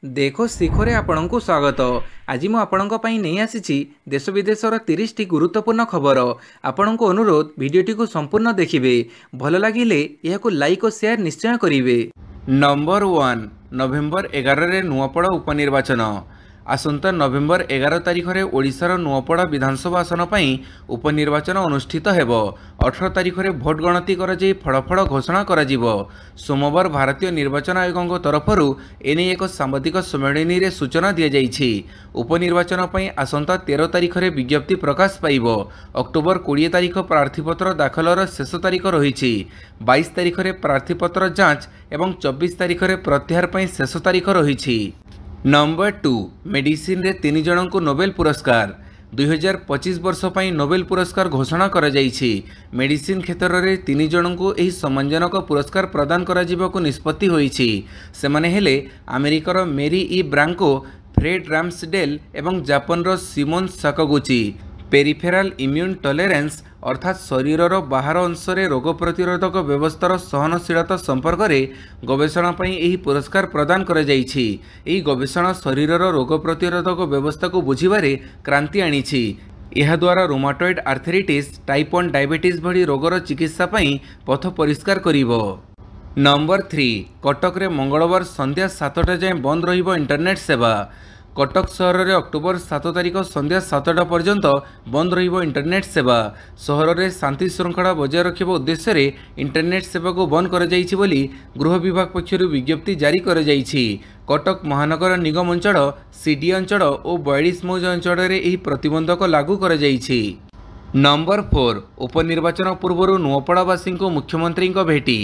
देखो शिखरे आपणଙ୍କୁ स्वागत। आज मु आपणଙ୍କ ପାଇଁ ନେଇ ଆସିଛି देश विदेशर 30 टी गुरुत्वपूर्ण खबर। आपणଙ୍କୁ अनुरोध भिडियोटी को संपूर्ण देखिए। भल लगिले यहाकु लाइक और शेयर निश्चय करिवे। नंबर 1 नवेम्बर 11 रे नुआपड़ा उपनिर्वाचन। आसंता नवेम्बर 11 तारिख में ओडिशार नुआपड़ा विधानसभा आसन पर उपनिर्वाचन अनुष्ठित हेब। 18 तारिख में भोट गणति कराई फलफल घोषणा करा जिवो। सोमवार भारतीय निर्वाचन आयोग तरफर एने एक सांबादिक सम्मेलन में सूचना दी जाइछि। उपनिर्वाचन पर आसंता 13 तारिख में विज्ञप्ति प्रकाश पाइब। अक्टोबर 20 तारिख प्रार्थीपत्र दाखलर शेष तारिख रही। 22 तारिख में प्रार्थीपत्र जांच और 24 तारिख में प्रत्याहार पर शेष तारिख रही। नंबर 2 मेडिसिन रे 3 जन को नोबेल पुरस्कार। 2025 वर्ष पर नोबेल पुरस्कार घोषणा करा जाइछि। मेडिसिन क्षेत्र में 3 जन को यह सम्मानजनक पुरस्कार प्रदान करा जिबाकु निष्पत्ति होइछि। सेमाने हेले अमेरिकार मेरी ई ब्रांको, फ्रेड राम्सडेल एवं जापानर सिमोन साकागुची। पेरिफेराल इम्यून टॉलरेंस अर्थात शरीरर बाहर अंशरे रोग प्रतिरोधक व्यवस्थार सहनशीलता संपर्क में गवेषणा पई एही पुरस्कार प्रदान करा जाइछि। एही गवेषणा शरीरर रोग प्रतिरोधक व्यवस्था को बुझिबारे क्रांति आनिछि। यह द्वारा रोमाटॉइड आर्थराइटिस, टाइप 1 डायबिटीज भली रोगर चिकित्सा पई पथ परिष्कार करिवो। नंबर 3 कटक रे मंगलवार संध्या 7टा जाए बंद रहिबो इंटरनेट सेवा। कटक सहर में अक्टोबर 7 तारिख संध्या 7टा पर्यंत बंद रहिबो इंटरनेट सेवा। सहर में शांति श्रृंखला बजाय रखिबा उद्देश्य रे इंटरनेट सेवा को बंद कर जाइछि बोली गृह विभाग पक्षर विज्ञप्ति जारी कर जाइछि। कटक महानगर निगम अंचल, सीडी अंचल और 42 मौज अंचल में यह प्रतिबंधक लागू कर जाइछि। नंबर 4 उपनिर्वाचन पूर्व नुआपड़ावासी को मुख्यमंत्री भेटी।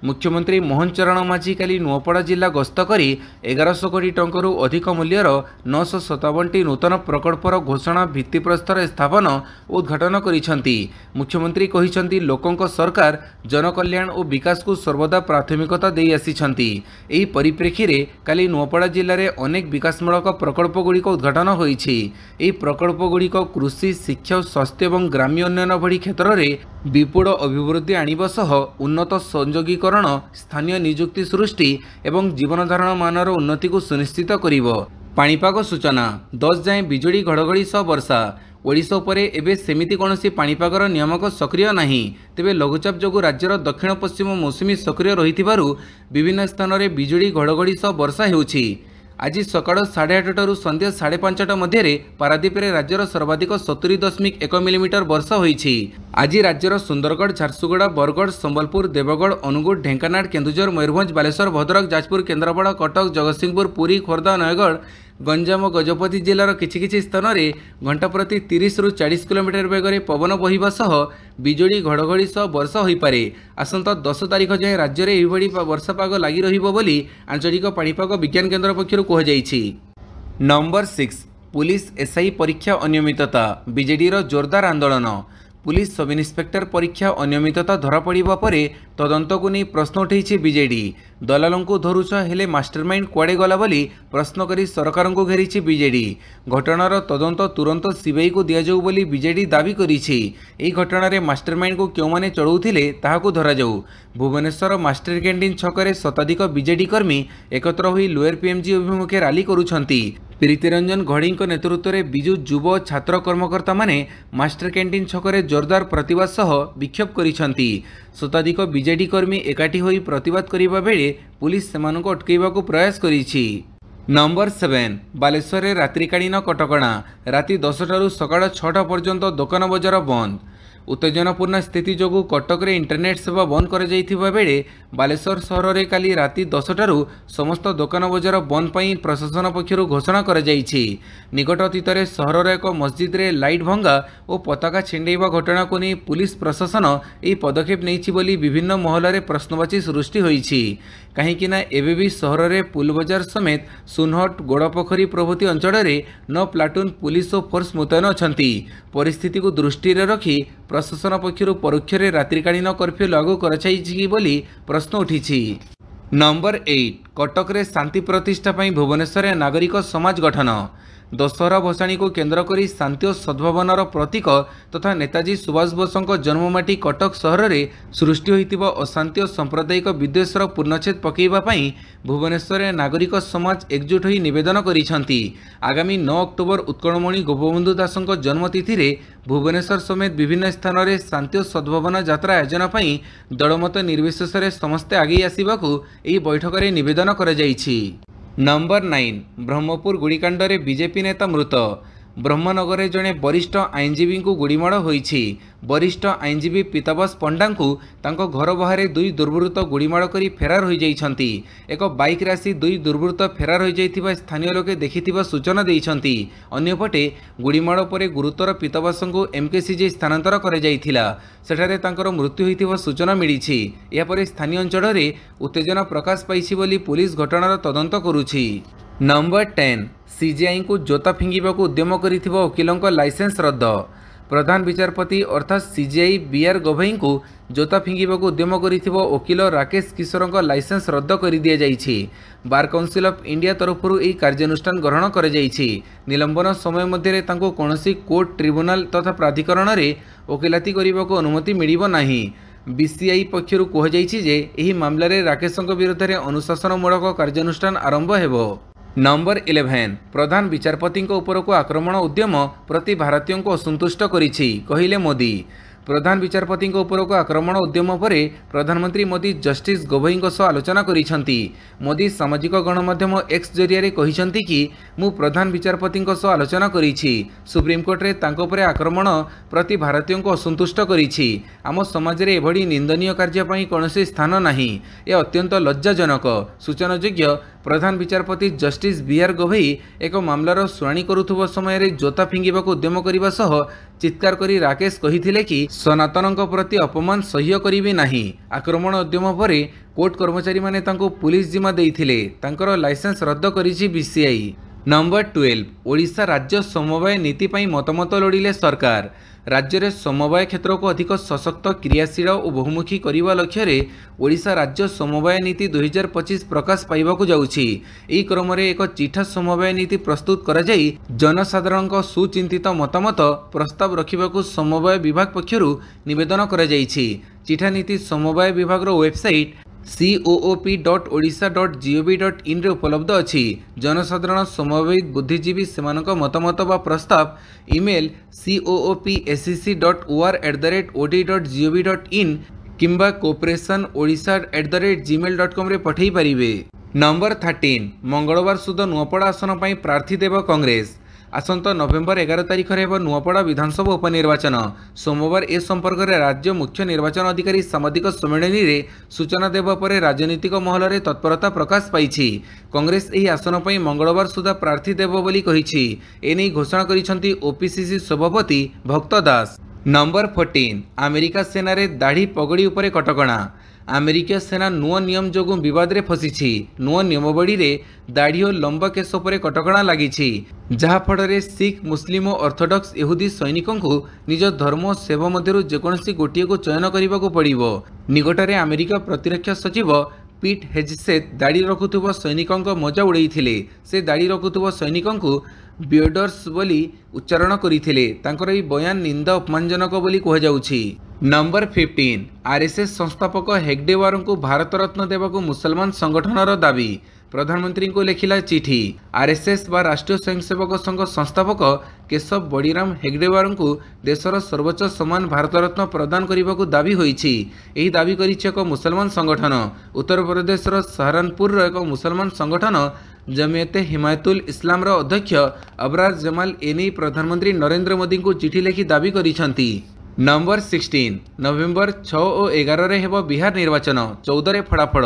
मुख्यमंत्री मोहन चरण माझी काली नुआपड़ा जिला गस्त करी 1100 कोटी टंकर अधिक मूल्यर 957टी नूतन प्रकल्पर घोषणा भित्तिप्रस्तर स्थापन और उद्घाटन करिसेंती। मुख्यमंत्री कहिसेंती लोकंक सरकार जनकल्याण और विकास को सर्वदा प्राथमिकता दे आसीछंती। एही परिप्रेक्षी रे काली नुआपड़ा जिले में अनेक विकासमूलक प्रकल्प गुड़िक उद्घाटन होइछि। एही प्रकल्प गुड़िक कृषि, शिक्षा, स्वास्थ्य और ग्राम्य उन्नयन भली क्षेत्र में विपुल अभिवृद्धि आनिबा सह उन्नत संयोगीकरण, स्थानीय नियुक्ति सृष्टि एवं जीवनधारण मानर उन्नति को सुनिश्चित करिवो। पाणीपाग सूचना 10 जाए बिजुली घड़घड़ी सह वर्षा। ओडिशा उपरे एबे सेमिति कोनोसी पाणीपागर नियमक सक्रिय नहीं। तेबे लघुचाप जोगु राज्यर दक्षिण पश्चिम मौसुमी सक्रिय रहिथिबारु विभिन्न स्थान में बिजुली घड़घड़ी सह वर्षा हेउछि। आज सकाळ 8:30 संध्या 5:30 मध्य पारादीप रे राज्यर सर्वाधिक 70.1 मिलीमीटर वर्षा होइछि। आज राज्यर सुंदरगढ़, झारसुगुड़ा, बरगढ़, संबलपुर, देवगढ़, अनुगुळ, ढेंकानाल, केन्दुझर, मयूरभंज, बालेश्वर, भद्रक, जाजपुर, केन्द्रापड़ा, कटक, जगतसिंहपुर, पुरी, खोर्धा, नयगढ़, गंजाम, गजपति जिलार किछि स्थान में घंटा प्रति 30 ରୁ 40 किलोमीटर बेगर पवन बहिबा सह बिजुली घड़घड़ी सह वर्षा होइपारे। आसंता 10 तारिख जाए राज्य में एहिभଳି वर्षा पाग लगी रहिबो बोली आंचलिक पाणीपाग विज्ञान केन्द्र पक्षरु कहुଯାଇଛି। नंबर 6 पुलिस एसआई परीक्षा अनियमितता, बीजेडीर जोरदार आंदोलन। पुलिस सब इन्स्पेक्टर परीक्षा अनियमितता धरा पड़ा पर तदंत को नहीं प्रश्न उठे बीजेडी। दलालों को धरुछ हेले मास्टरमाइंड कुआडे गला बोली प्रश्न करी सरकार को घेरी बीजेडी। घटनार तदंत तुरंत सीबीआई को दियाजाऊ बोली बीजेडी दाबी करिछि। एही घटनार मास्टरमाइंड को क्यों माने चढ़ाउथिले ताहाकु धरा जाऊ। भुवनेश्वर मास्टर कैंटीन छकरे शताधिक बीजेडी कर्मी एकत्र होई लोअर पीएमजी अभिमुखे रैली करुछंती। प्रीति रंजन घड़ी नेतृत्व में बिजु युव छात्र कर्मकर्ता माने मास्टर कैंटीन छकरे जोरदार प्रतिवाद सह विक्षोभ करिछंती। शताधिक बीजेडी कर्मी एकाठी होई प्रतिवाद करिबा बेले पुलिस सेमानंको अटकाइबाकू प्रयास करिछि। नंबर 7 बालेश्वर रे रात्रिकालीन कटकणा। राति 10टारू सकाळ 6टा पर्यंत दुकान बजार बंद। उत्तेजनापूर्ण स्थिति जोगु कटक रे इंटरनेट सेवा बंद कर जाइथिबा बेले बालेश्वर सहर रे काली राति 10टारू समस्त दुकान बजार बंद पई प्रशासन पक्षरु घोषणा कर जाइछि। निकट अतीतरे सहर एक मस्जिद रे लाइट भंगा और पताका छिंडेइबा घटना को नहीं पुलिस प्रशासन एही पदक्षेप नैछि बोली विभिन्न महल रे प्रश्नवाची सृष्टि होइछि। कहीं ना एबे भी सहर रे पुल बाजार समेत सुनहट, गोड़पोखरी प्रभृति अंचल रे 9 प्लाटून पुलिस और फोर्स मुतयन अछंती। परिस्थिति को दृष्टि रे रखी प्रशासन पक्षरु परोक्ष रे रात्रिकालीन कर्फ्यू लागू कराइछि बोली प्रश्न उठिछि। नंबर 8 कटक रे शांति प्रतिष्ठा पई भुवनेश्वर नागरिक समाज गठन। दशहरा भसाणी को केन्द्र करी शांति और सद्भावनार प्रतीक तथा नेताजी सुभाष बोसों जन्ममाटी कटक सहर में सृष्टि होइतिबा अशांति और सांप्रदायिक विद्वेषर पूर्णछेद पकेइबा पई भुवनेश्वर नागरिक समाज एकजुट होई निवेदन करिसेंती। आगामी 9 अक्टोबर उत्कलमणि गोपबंधु दासों जन्मतिथि रे भुवनेश्वर समेत विभिन्न स्थान में शांति और सद्भावना यात्रा आयोजन पई दलमत निर्विशेष समस्ते आगे आसवाकू एही बैठक में निवेदन करा जाइछि। नंबर 9 ब्रह्मपुर गुड़ीकांड रे बीजेपी नेता मृत। ब्रह्मनगर जड़े वरिष्ठ आईनजीवी को गुड़ीमाड़ होइछि। वरिष्ठ आईनजीवी पीताबस पंडा को तांको घर बाहर दुई दुर्बृत्त गुड़ीमाड़ करी फेरार हो जाइछंती। एक बाइक राशि दुई दुर्बृत्त फेरार हो जाइथिबा स्थानीय लोके देखिथिबा सूचना देइछंती। अन्यपटे गुड़ीमाड़ परे गुरुतर पीताबस को एमकेसीजे स्थानांतर करा जाइथिला। सेठारे तांकर मृत्यु होइथिबा सूचना मिलिछि। या परे स्थानीय अंचल रे उत्तेजना प्रकाश पाइछि बोली पुलिस घटनार तदंत करुछि। नंबर 10 सीजेआई को जोता फिंगिबाकू उद्यम करिथिबा वकीलंक लाइसेंस रद्द। प्रधान विचारपति अर्थात सीजेआई बीआर गवई को जोता फिंगिबाकू उद्यम करिथिबा वकील राकेश किशोरंक लाइसेंस रद्द कर दिया जाइछि। बार काउंसिल ऑफ इंडिया तरफरु एही कार्यानुष्ठान ग्रहण कर जाइछि। निलंबन समय मध्य तांको कोनोसी कोर्ट ट्रिब्यूनल तथा प्राधिकरण रे वकिलाती करिबाकू अनुमति मिलिबो नाही। बीसीआई पक्षरु कह जाइछि जे एही मामला रे राकेशंक विरुद्ध रे अनुशासनमूलक कार्यानुष्ठान आरंभ हेबो। नंबर 11 प्रधान विचारपति उपरको आक्रमण उद्यम प्रति भारतीयों को असंतुष्ट करिछि कहिले मोदी। प्रधान विचारपति उपरको आक्रमण उद्यम पर प्रधानमंत्री मोदी जस्टिस गोगोई आलोचना करिसेंती। मोदी सामाजिक गणमाध्यम एक्स जरिया कहिसेंती कि मु प्रधान विचारपति आलोचना करिछि। सुप्रीमकोर्ट रे तांको परे आक्रमण प्रति भारतीयों को असंतुष्ट करिछि। आम समाज रे एभली निंदनीय कार्य पई कोनोसी स्थान नाही। ए अत्यंत लज्जाजनक। सूचनायोग्य प्रधान विचारपति जस्टिस बीआर गवई एक मामलार शुणाणी करुथुबा समय रे जोता फिंगिबाकू उद्यम करिबा सह चित्कार करी राकेश कहिथिले कि सनातनक प्रति अपमान सह्य करिबे नाही। आक्रमण उद्यम पर कोर्ट कर्मचारी माने तांको पुलिस जिम्मा देइथिले। तांकर लाइसेंस रद्द करिछि बीसीआई। नंबर 12 ओडिशा राज्य समवाय नीति पई मतमत लोड़िले सरकार। राज्य में समवाय क्षेत्र को अधिक सशक्त क्रियाशील और बहुमुखी करने लक्ष्य रे ओडिशा राज्य समवाय नीति 2025 प्रकाश पाइबाकू जाउछि। एही क्रम रे एक चिठा समवाय नीति प्रस्तुत करा जाई जनसाधारण सुचिंतित मतामत प्रस्ताव रखिबाकू समवाय विभाग पक्षरु निवेदन करा जाइछि। चिठा नीति समवाय विभाग वेबसाइट coop.odisha.gov.in रे उपलब्ध अछि। जनसाधारण समवायित बुद्धिजीवी सेमानक मतमत वा प्रस्ताव ईमेल coopscc.or@od.gov.in किंबा corporationodisha@gmail.com रे पठेई परिबे। नंबर 13 मंगलवार सुधा नुआपड़ा आसन पई प्रार्थी देव कांग्रेस। आसंता नवेम्बर 11 तारिख रे नुआपड़ा विधानसभा उपनिर्वाचन। सोमवार ए संपर्क में राज्य मुख्य निर्वाचन अधिकारी सामाजिक सम्मेलन रे सूचना देवा पर राजनीतिक महल में तत्परता प्रकाश पाई। कांग्रेस एही आसन पई मंगलवार सुधा प्रार्थी देव बोली कहिछि। एने घोषणा करिसेंती ओपीसीसी सभापति भक्त दास। नंबर 14 अमेरिका सेना रे दाढ़ी पगड़ी उपरे कटकणा। अमेरिका सेना नुआ नियम जोगु विवाद रे फसीछि। नुआ नियमावली रे दाढ़ी और लंबा केस उपरे कटकणा लागिछि, जहा फଳରେ सिख मुस्लिम और ऑर्थोडॉक्स यहूदी सैनिकों को निज धर्म और सेवा मध्यरु जेकोनसी गोटिए को चयन करबाकू पड़िबो। निकटरे अमेरिका प्रतिरक्षा सचिव पीट हेजसेथ दाढ़ी रखुथुबा सैनिकों मजा उड़ाइथिले। से दाढ़ी रखुथुबा सैनिकों को बियर्डर्स बोली उच्चारण करथिले। तांकर ई बयान निंदा अपमानजनक बोली कह जाउछि। नंबर 15 आरएसएस संस्थापक हेगडेवार को भारत रत्न देवाकू मुसलमान संगठनर दाबी। प्रधानमंत्री को लिखिला चिठी। आरएसएस व राष्ट्रीय स्वयंसेवक संघ संस्थापक केशव बड़ीराम हेगडेवार को देशर सर्वोच्च सम्मान भारत रत्न प्रदान करने को दाबी होइछि। एही दाबी करिछि एक मुसलमान संगठन। उत्तर प्रदेशर सहारनपुर एक मुसलमान संगठन जमियते हिमायतुल इस्लाम अध्यक्ष अबरार जमाल एने प्रधानमंत्री नरेंद्र मोदी को चिठी लिखि दाबी करिसेंती। नंबर 16 नवेम्बर 6 और 11 रे हेबो बिहार निर्वाचन। 14 रे फड़ाफड़।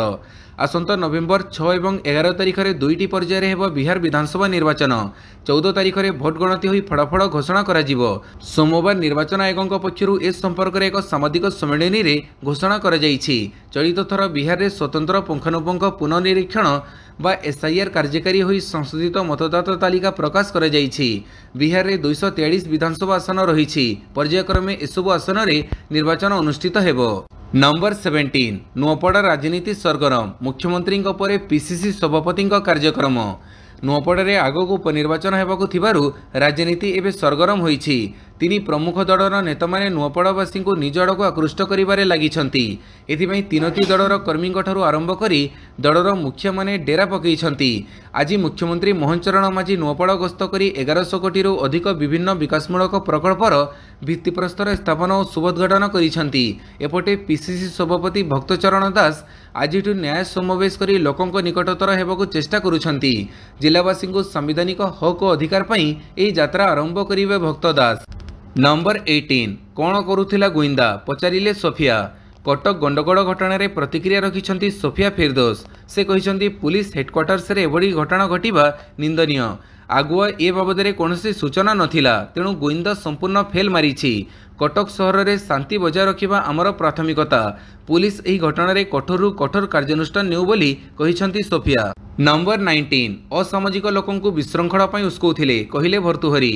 आसंता नवेम्बर 6 और 11 तारिख में दुईटी पर्यायर हेबो बिहार विधानसभा निर्वाचन। 14 तारिख में भोट गणति होई फड़ाफड़ घोषणा करा जिवो। सोमवार निर्वाचन आयोग पक्षरु ए संपर्क में एक सामाजिक सम्मेलन रे घोषणा करा जाइछि। चलित थर बिहार रे स्वतंत्र पुंखानुपुंख पुनर्निरीक्षण बा एसआईआर कार्यकारी होई संशोधित मतदाता तालिका प्रकाश करा जाइछि। बिहार रे 243 विधानसभा आसन रहिछि। पर्यायक्रमे एसबु आसन रे निर्वाचन अनुष्ठित हेबो। नंबर 17 नुआपड़ा राजनीति सरगरम मुख्यमंत्री परे पीसीसी सभापति कार्यक्रम नुआपड़े आगक उपनिर्वाचन होगाकू राजनीति एवं सरगरम होईछि। तीन प्रमुख दलर नेता माने नुआपड़ावासी को निज आड़क आकृष्ट करिबारे लागिछन्ति। एथिपई तीनोटी दलर कर्मी ठारू आरंभ करी दलर मुखिया माने डेरा पकईछन्ति। आज मुख्यमंत्री मोहन चरण माझी नुआपड़ा गस्त करी 1100 कोटी अधिक विभिन्न विकासमूलक प्रकल्पर भित्तिप्रस्तर स्थापन और शुभोद्घाटन करिछन्ति। एपटे पीसीसी सभापति भक्तचरण दास आजिठु न्याय समावेश करी लोकंक निकटतर हेबाकू चेष्टा करुछन्ति। जिलावासी को संवैधानिक हक और अधिकार पई एही यात्रा आरंभ करिवे भक्त दास। नंबर 18 कौन करुथिला गुइंदा पचारिले सोफिया। कटक गंडगोल घटना प्रतिक्रिया रखिछन्ति सोफिया फिरदोस। से कहिछन्ति पुलिस हेडक्वार्टर्स रे एभली घटना घटिबा निंदनीय। आगुआ ए बाबद कौनसी सूचना नथिला, तेणु गुइंदा संपूर्ण फेल मारिछि। कटक सहर में शांति बजाय रखिबा आमर प्राथमिकता। पुलिस एही घटना रे कठोर कठोर कार्यानुष्ठान नेउ बोली कहिछन्ति सोफिया। नंबर 19 असामाजिक लोकंकु विशृंखला पई उस्कौथिले कहिले भर्तुहरी।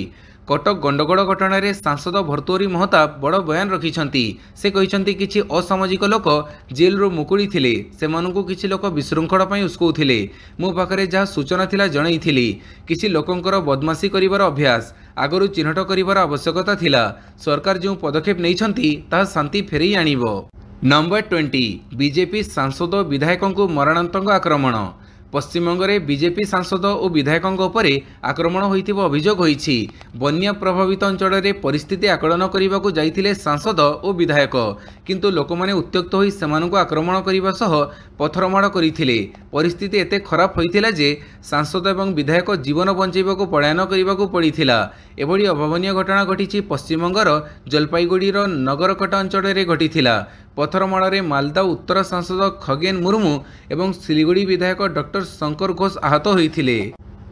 कटक गंडगोल घटना रे सांसद भर्तुहरी महताब बड़ बयान रखिछन्ति। से कहिछन्ति किछि असामाजिक लोक जेल रो मुकुड़ी थिले, सेमानकु किछि लोक विशृंखला पई उस्कौथिले। मो पाखरे जहा सूचना थिला जणैथिली। किछि लोकंकर बदमाशी करिवार अभ्यास आगरु चिन्हट करिवार आवश्यकता थिला। सरकार जो पदक्षेप नैछन्ति ताहा शांति फेरई आनिबो। नंबर 20 बीजेपी सांसद और विधायकों मरणांतक आक्रमण। पश्चिमबंग में बीजेपी सांसद और विधायकों उपरे आक्रमण होइथिबा अभियोग होइछि। बन्या प्रभावित अंचल में परिस्थिति आकलन करने को जाइथिले सांसद और विधायक, किंतु लोक माने उत्त्यक्त होई सेमानकु आक्रमण करने सह पथरमाड़ करथिले। परिस्थिति एते खराब होइथिला जे सांसद और विधायक जीवन बंचाइबाकू पलायन करने पड़िथिला। एभली अभावनीय घटना घटिछि पश्चिमबंगर जलपाईगुड़ीर नगरकटा अंचल में घटिथिला। पथरमाड़ मालदा उत्तर सांसद खगेन मुर्मू एवं सिलीगुड़ी विधायक डॉक्टर शंकर घोष आहत होइथिले।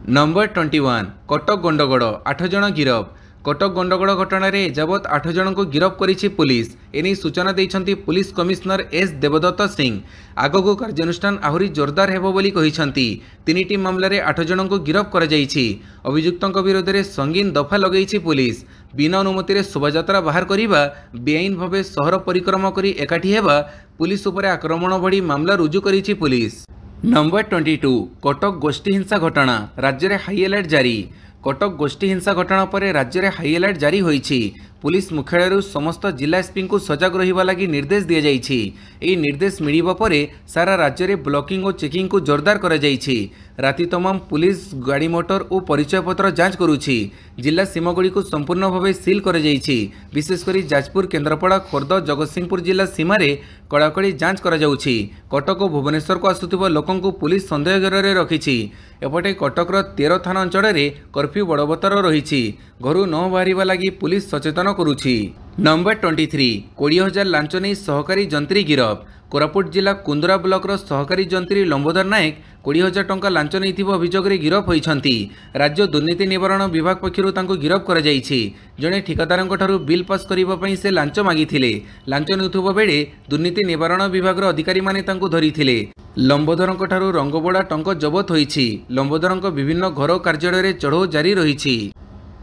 नंबर 21 कटक गंडगोल 8 जन गिरफ। कटक गंडगोल घटना रे एजावत 8 जन को गिरफ करिछि पुलिस। एनी सूचना दैछन्ति पुलिस कमिश्नर एस देवदत्त सिंह। आगको कार्यानुष्ठान आहुरी जोरदार हेबो बोली कहिछन्ति। तीनिटी मामला रे 8 जन को गिरफ करा जाइछि। अभियुक्तक विरोध में संगीन दफा लगैछि पुलिस। बिना अनुमति रे शोभायात्रा बाहर करिबा, बेआईन भावे सहर परिक्रमा करी एकाठी हेबा, पुलिस उपरे आक्रमण भड़ी मामला रुजु करिछि पुलिस। नंबर 22 कटक गोष्ठी हिंसा घटना राज्य में हाई अलर्ट जारी। कटक गोष्ठी हिंसा घटना पर राज्य में हाई अलर्ट जारी होइछि। पुलिस मुख्यालय समस्त जिला एसपी को सजग रहिबा लागि निर्देश दिया जाइछि। एही निर्देश मिलिबा परे सारा राज्य में ब्लॉकिंग और चेकिंग को जोरदार करा जाइछि। राति तमाम पुलिस गाड़ी मोटर और परिचय पत्र जांच करुछि। जिला सीमागुड़ी को संपूर्ण भाव सील कर जाइछि। विशेषकर जाजपुर, केन्द्रापड़ा, खोर्धा, जगतसिंहपुर जिला सीमारे कड़ाकड़ी जांच करा जाउछि। कटक और भुवनेश्वर को आसुथिबा लोकं को पुलिस संदेह घेରରେ रखिछि। एपटे कटकर 13 थाना अंचल में कर्फ्यू बड़बतर रही। घर न बाहर लगी पुलिस सचेतन करुछि। नंबर 23 20,000 लांच नहीं सहकारी जंत्री गिरफ। कोरापुट जिला कुंदरा ब्लॉकर सहकारी जंत्री लंबोदर नायक 20,000 टंका लांच नहीं अभियोग में गिरफ होइछन्ति। राज्य दुर्नीति निवारण विभाग पक्षरु तांको गिरफ करा जाइछि। जणे ठिकादारंक ठारू बिल पास करिबा पई से लांच मागिथिले। लांच नेउथुबा बेले दुर्नीति निवारण विभाग अधिकारी माने तांको धरिथिले। लंबोदरंक ठारू रंगबोड़ा टंक जबत होइछि। लंबोदरंक विभिन्न घर कार्यालय रे चढ़ऊ जारी रहिछि।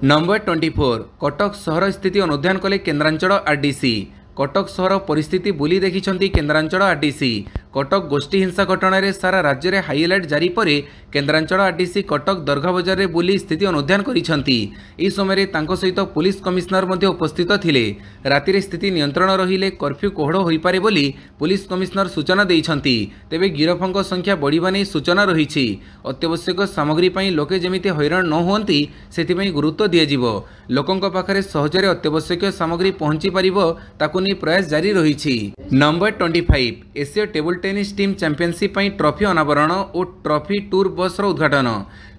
नंबर 24 कटक सहर स्थिति अनुध्यान कले केन्द्रांचल आरडीसी। कटक सहर परिस्थिति बुली देखिछन्ति केन्द्रांचल आरडीसी। कटक गोष्ठी हिंसा घटना रे सारा राज्य में हाई अलर्ट जारी परे केन्द्रांचल आरडीसी कटक दरघा बजार रे बुली स्थिति अनुध्यान करिछन्ति। एही समय तांको सहित पुलिस कमिश्नर मध्ये उपस्थित थिले। राति रे स्थिति नियंत्रण रहिले कर्फ्यू कोहड़ होई पारे बोली पुलिस कमिश्नर सूचना दैछन्ति। तेबे गिरफंक संख्या बढ़िबा नै सूचना रहिछि। अत्यावश्यक सामग्री पई लोके जेमिति हैरान न होंती सेथिपई गुरुत्व दिया जिवो। लोकंक पाखरे सहजरे अत्यावश्यक सामग्री पहुंची पारिबो ताकु नै प्रयास जारी रहिछि। Number 25 Asia table tennis team championship पई ट्रॉफी अनावरण और ट्रॉफी टूर बस रो उद्घाटन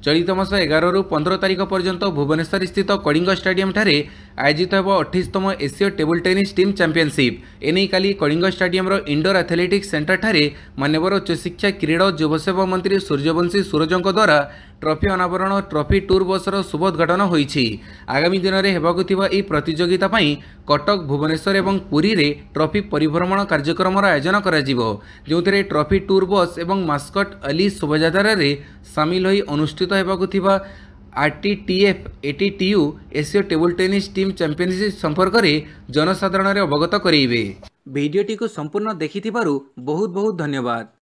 चलित मास 11 रु 15 तारिख पर्यंत भुवनेश्वर स्थित कलिंग स्टेडियम ठारे आयोजित होब 28तम Asia table tennis team championship. एने काली कलिंग स्टेडियम रो इंडोर एथलेटिक्स सेंटर ठारे मान्यवर उच्च शिक्षा क्रीड़ा और युवसेवा मंत्री सूर्यवंशी सूरजों द्वारा ट्रॉफी अनावरण और ट्रॉफी टूर बस रो शुभ उद्घाटन होइछि। आगामी दिन में हेबाकु थिबा एही प्रतियोगिता पई कटक, भुवनेश्वर एवं पुरी रे ट्रॉफी परिभ्रमण कार्यक्रम आयोजन करा जिवो, जोंथिरे ट्रॉफी टूर बस एवं मास्कट अली शोभायात्रा रे सामिल होई अनुष्ठित हेबाकु थिबा ITTF ATTU Asia table tennis team championship संपर्क में जनसाधारण अवगत करेइबे। ଭିଡ଼ିଓଟିକୁ ସମ୍ପୂର୍ଣ୍ଣ ଦେଖିଥିବାରୁ ବହୁତ ବହୁତ ଧନ୍ୟବାଦ।